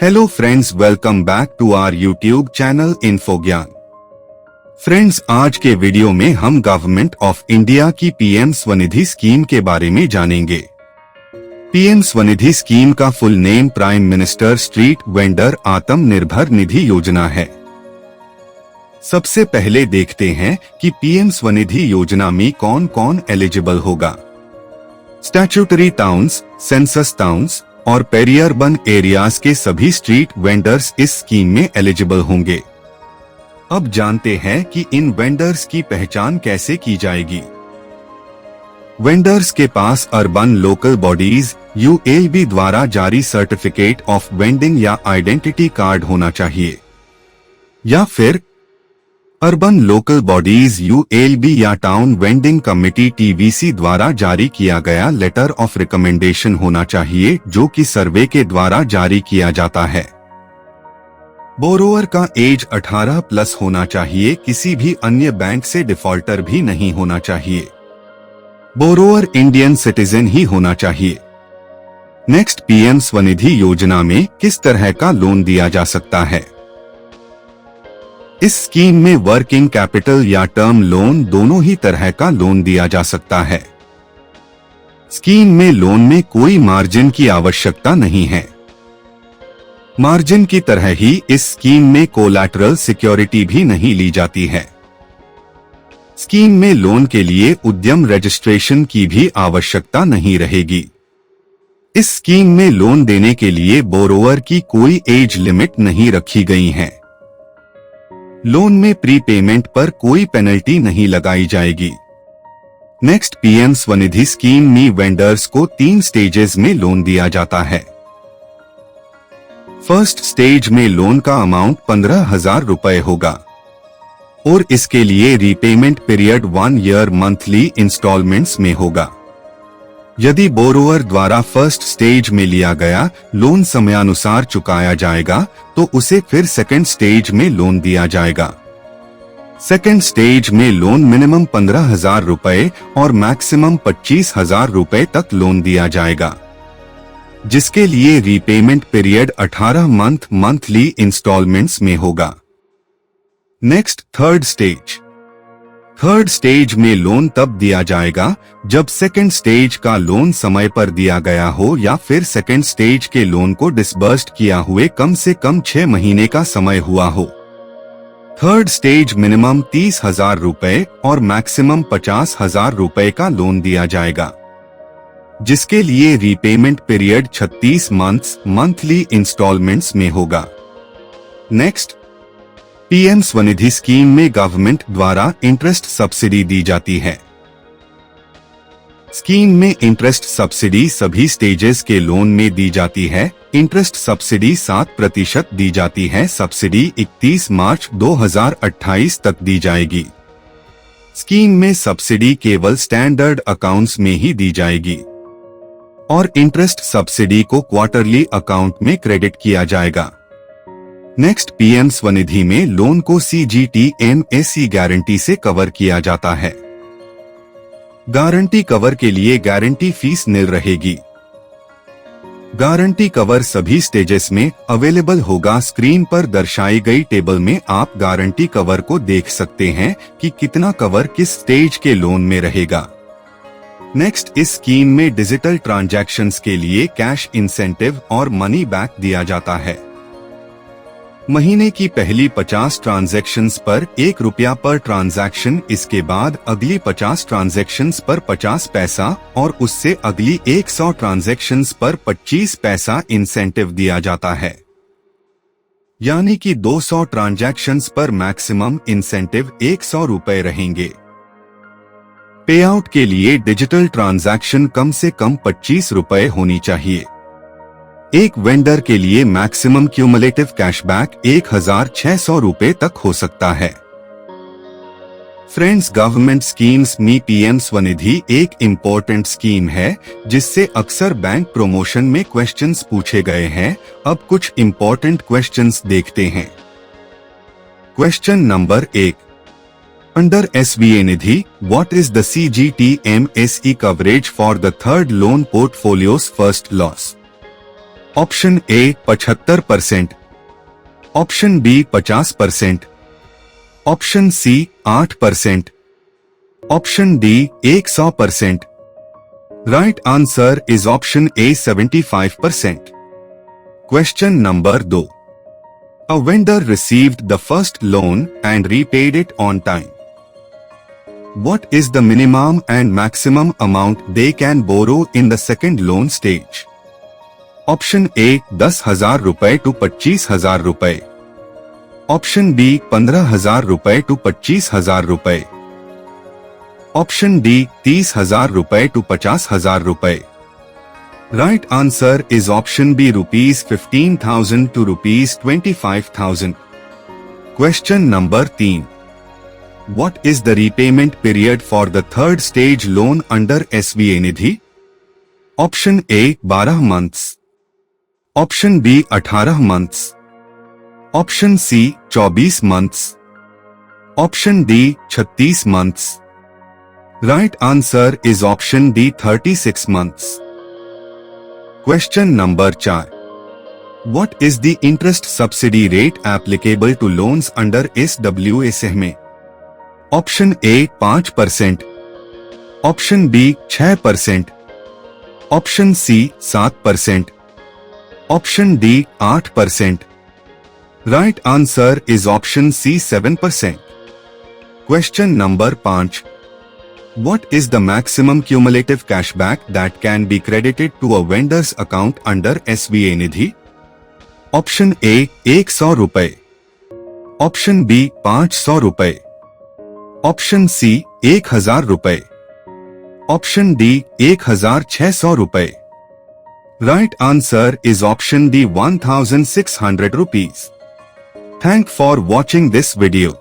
Hello friends, welcome back to our YouTube channel info Gyan. Friends, आज के video में हम गवर्नमेंट ऑफ इंडिया की पीएम स्वनिधि स्कीम के बारे में जानेंगे। पीएम स्वनिधि स्कीम का full name prime minister street vendor Atmanirbhar Nidhi योजना है। सबसे पहले देखते हैं कि पीएम स्वनिधि योजना में कौन कौन एलिजिबल होगा। स्टैट्यूटरी टाउन्स, सेंसस टाउन्स और पेरियर्बन एरियाज के सभी स्ट्रीट वेंडर्स इस स्कीम में एलिजिबल होंगे। अब जानते हैं कि इन वेंडर्स की पहचान कैसे की जाएगी। वेंडर्स के पास अर्बन लोकल बॉडीज ULB द्वारा जारी सर्टिफिकेट ऑफ वेंडिंग या आइडेंटिटी कार्ड होना चाहिए, या फिर अर्बन लोकल बॉडीज ULB या टाउन वेंडिंग कमेटी TVC द्वारा जारी किया गया लेटर ऑफ रिकमेंडेशन होना चाहिए, जो कि सर्वे के द्वारा जारी किया जाता है। बोरोअर का एज 18 प्लस होना चाहिए, किसी भी अन्य बैंक से डिफॉल्टर भी नहीं होना चाहिए। बोरोअर इंडियन सिटीजन ही होना चाहिए। नेक्स्ट, पीएम स्वनिधि योजना में किस तरह का लोन दिया जा सकता है। इस स्कीम में वर्किंग कैपिटल या टर्म लोन दोनों ही तरह का लोन दिया जा सकता है। स्कीम में लोन में कोई मार्जिन की आवश्यकता नहीं है। मार्जिन की तरह ही इस स्कीम में कोलैटरल सिक्योरिटी भी नहीं ली जाती है। स्कीम में लोन के लिए उद्यम रजिस्ट्रेशन की भी आवश्यकता नहीं रहेगी। इस स्कीम में लोन देने के लिए बोरोअर की कोई एज लिमिट नहीं रखी गई है। लोन में प्रीपेमेंट पर कोई पेनल्टी नहीं लगाई जाएगी। नेक्स्ट, पीएम स्वनिधि स्कीम में वेंडर्स को 3 स्टेजेस में लोन दिया जाता है। फर्स्ट स्टेज में लोन का अमाउंट 15,000 रुपए होगा और इसके लिए repayment period 1 year monthly instalments में होगा। यदि बोरोअर द्वारा फर्स्ट स्टेज में लिया गया लोन समयानुसार चुकाया जाएगा तो उसे फिर सेकंड स्टेज में लोन दिया जाएगा। सेकंड स्टेज में लोन मिनिमम 15,000 रुपए और मैक्सिमम 25,000 रुपए तक लोन दिया जाएगा, जिसके लिए रीपेमेंट पीरियड 18 मंथली इंस्टॉलमेंट्स में होगा। Next, third stage. Third stage में लोन तब दिया जाएगा जब सेकंड स्टेज का लोन समय पर दिया गया हो या फिर सेकंड स्टेज के लोन को डिसबर्स्ड किया हुए कम से कम 6 महीने का समय हुआ हो। थर्ड स्टेज मिनिमम 30,000 रुपए और मैक्सिमम 50,000 रुपए का लोन दिया जाएगा, जिसके लिए रीपेमेंट पीरियड 36 मंथली इंस्टॉलमेंट्स में होगा। नेक्स्ट, पीएम स्वनिधि स्कीम में गवर्नमेंट द्वारा इंटरेस्ट सब्सिडी दी जाती है। स्कीम में इंटरेस्ट सब्सिडी सभी स्टेजेस के लोन में दी जाती है। इंटरेस्ट सब्सिडी 7% दी जाती है। सब्सिडी 31 मार्च 2028 तक दी जाएगी। स्कीम में सब्सिडी केवल स्टैंडर्ड अकाउंट्स में ही दी जाएगी और इंटरेस्ट सब्सिडी को क्वार्टरली अकाउंट में क्रेडिट किया जाएगा। नेक्स्ट, पीएम स्वनिधि में लोन को CGTMSE गारंटी से कवर किया जाता है। गारंटी कवर के लिए गारंटी फीस निल रहेगी। गारंटी कवर सभी स्टेजेस में अवेलेबल होगा। स्क्रीन पर दर्शाई गई टेबल में आप गारंटी कवर को देख सकते हैं कि कितना कवर किस स्टेज के लोन में रहेगा। नेक्स्ट, इस स्कीम में डिजिटल ट्रांजैक्शंस के लिए कैश इंसेंटिव और मनी बैक दिया जाता है। महीने की पहली 50 ट्रांजैक्शंस पर 1 रुपया पर ट्रांजैक्शन, इसके बाद अगली 50 ट्रांजैक्शंस पर 50 पैसा और उससे अगली 100 ट्रांजैक्शंस पर 25 पैसा इंसेंटिव दिया जाता है। यानी कि 200 ट्रांजैक्शंस पर मैक्सिमम इंसेंटिव 100 रुपए रहेंगे। पे आउट के लिए डिजिटल ट्रांजैक्शन कम से कम 25 रुपए होनी चाहिए। एक वेंडर के लिए मैक्सिमम क्यूमुलेटिव कैशबैक 1,600 रुपए तक हो सकता है। फ्रेंड्स, गवर्नमेंट स्कीम्स में पीएम स्वनिधि एक इम्पोर्टेंट स्कीम है जिससे अक्सर बैंक प्रमोशन में क्वेश्चंस पूछे गए हैं। अब कुछ इम्पोर्टेंट क्वेश्चंस देखते हैं। Question number 1, under SBA Nidhi, what is the CGTMSE coverage for the third loan portfolios first loss. Option A 75%, option B 50%, option C 8%, option D 100%. Right answer is option A 75%. Question number 2. A vendor received the first loan and repaid it on time. What is the minimum and maximum amount they can borrow in the second loan stage? Option A 10,000 रुपए to 25,000 रुपए, option B 15,000 रुपए to 25,000 रुपए, option D 30,000 रुपए to 50,000 रुपए. Right answer is option B ₹15,000 to ₹25,000. Question number 3. What is the repayment period for the third stage loan under SVA Nidhi? Option A 12 months, option B 18 months, option C 24 months, option D 36 months. Right answer is option D 36 months. Question number 4. What is the interest subsidy rate applicable to loans under SWA SEHME? Option A 5%, option B 6%, option C 7%, option D 8%. Right answer is option C 7%. Question number 5. What is the maximum cumulative cashback that can be credited to a vendor's account under SVA Nidhi? Option ए 100 रुपए, option B 500 रुपए, option C 1,000 रुपए, option D 1,600 रुपए. Right answer is option D 1,600 rupees. Thank for watching this video.